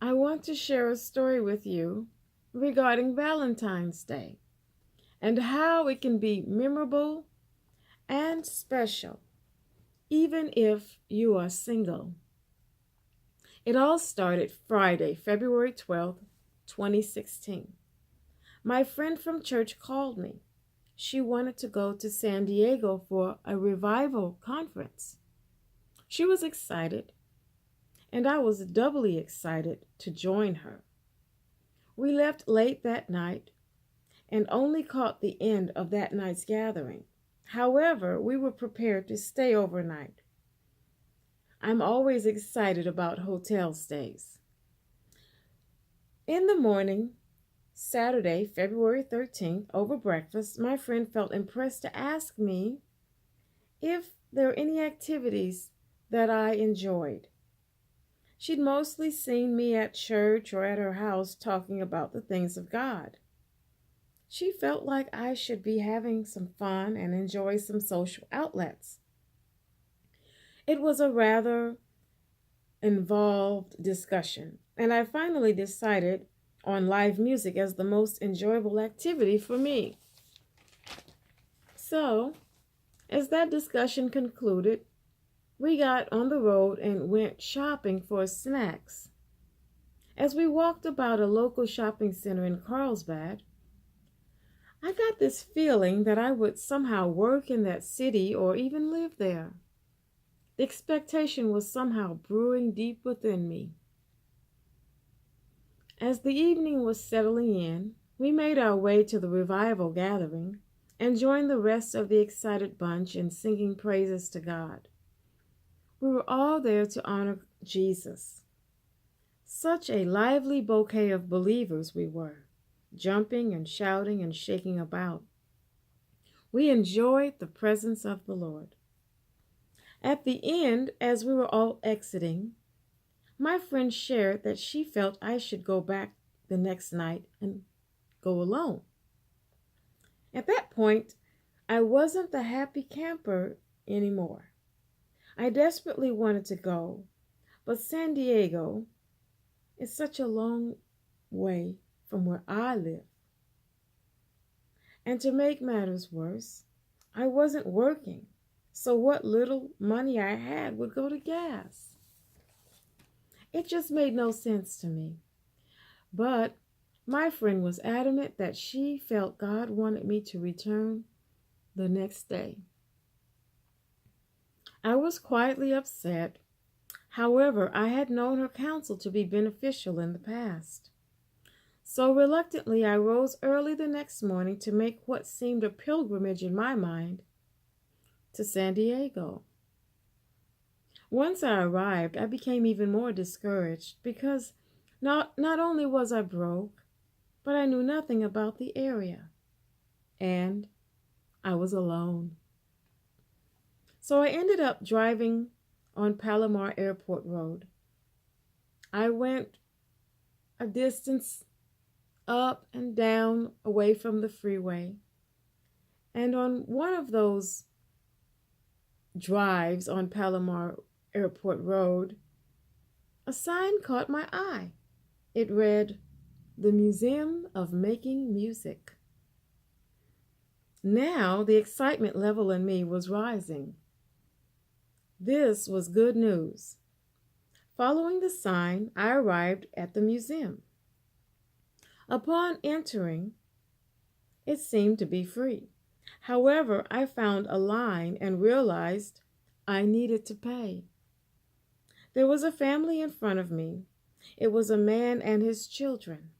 I want to share a story with you regarding Valentine's Day and how it can be memorable and special, even if you are single. It all started Friday, February 12th, 2016. My friend from church called me. She wanted to go to San Diego for a revival conference. She was excited, and I was doubly excited to join her. We left late that night and only caught the end of that night's gathering. However, we were prepared to stay overnight. I'm always excited about hotel stays. In the morning, Saturday, February 13th, over breakfast, my friend felt impressed to ask me if there were any activities that I enjoyed. She'd mostly seen me at church or at her house talking about the things of God. She felt like I should be having some fun and enjoy some social outlets. It was a rather involved discussion, and I finally decided on live music as the most enjoyable activity for me. So, as that discussion concluded, we got on the road and went shopping for snacks. As we walked about a local shopping center in Carlsbad, I got this feeling that I would somehow work in that city or even live there. The expectation was somehow brewing deep within me. As the evening was settling in, we made our way to the revival gathering and joined the rest of the excited bunch in singing praises to God. We were all there to honor Jesus. Such a lively bouquet of believers we were, jumping and shouting and shaking about. We enjoyed the presence of the Lord. At the end, as we were all exiting, my friend shared that she felt I should go back the next night and go alone. At that point, I wasn't the happy camper anymore. I desperately wanted to go, but San Diego is such a long way from where I live. And to make matters worse, I wasn't working, so what little money I had would go to gas. It just made no sense to me. But my friend was adamant that she felt God wanted me to return the next day. I was quietly upset. However, I had known her counsel to be beneficial in the past. So reluctantly, I rose early the next morning to make what seemed a pilgrimage in my mind to San Diego. Once I arrived, I became even more discouraged because not only was I broke, but I knew nothing about the area, and I was alone. So I ended up driving on Palomar Airport Road. I went a distance up and down away from the freeway, and on one of those drives on Palomar Airport Road, a sign caught my eye. It read, "The Museum of Making Music." Now the excitement level in me was rising. This was good news. Following the sign, I arrived at the museum. Upon entering, it seemed to be free. However, I found a line and realized I needed to pay. There was a family in front of me. It was a man and his children.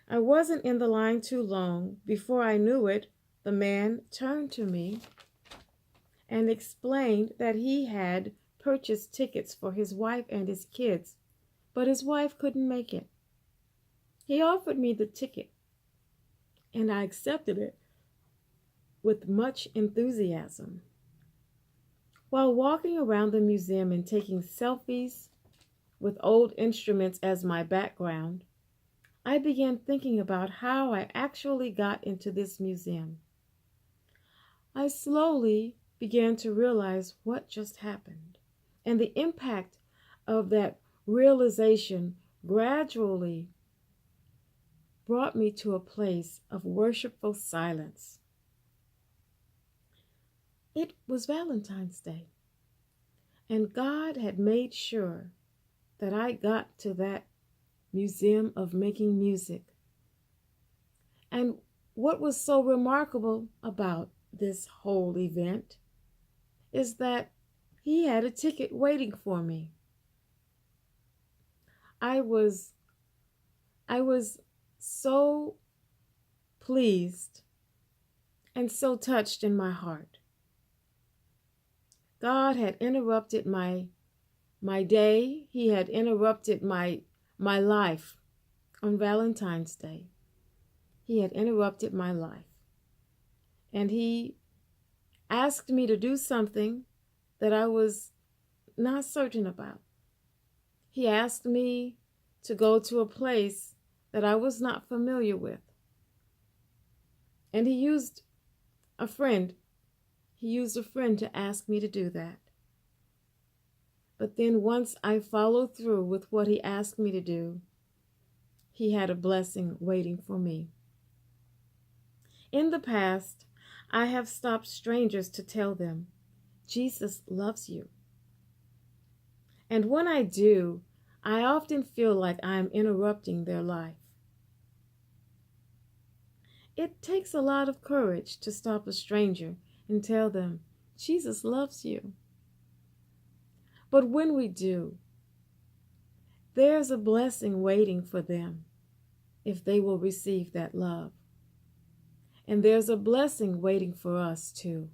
I wasn't in the line too long. Before I knew it, the man turned to me and explained that he had purchased tickets for his wife and his kids, but his wife couldn't make it. He offered me the ticket, and I accepted it with much enthusiasm. While walking around the museum and taking selfies with old instruments as my background, I began thinking about how I actually got into this museum. I slowly began to realize what just happened, and the impact of that realization gradually brought me to a place of worshipful silence. It was Valentine's Day, and God had made sure that I got to that museum of making music. And what was so remarkable about this whole event is that He had a ticket waiting for me. I was so pleased and so touched in my heart. God had interrupted my day. He had interrupted my life on Valentine's Day. He had interrupted my life. And He asked me to do something that I was not certain about. He asked me to go to a place that I was not familiar with. And He used a friend. He used a friend to ask me to do that. But then once I followed through with what He asked me to do, He had a blessing waiting for me. In the past, I have stopped strangers to tell them, Jesus loves you. And when I do, I often feel like I am interrupting their life. It takes a lot of courage to stop a stranger and tell them, Jesus loves you. But when we do, there's a blessing waiting for them if they will receive that love. And there's a blessing waiting for us too.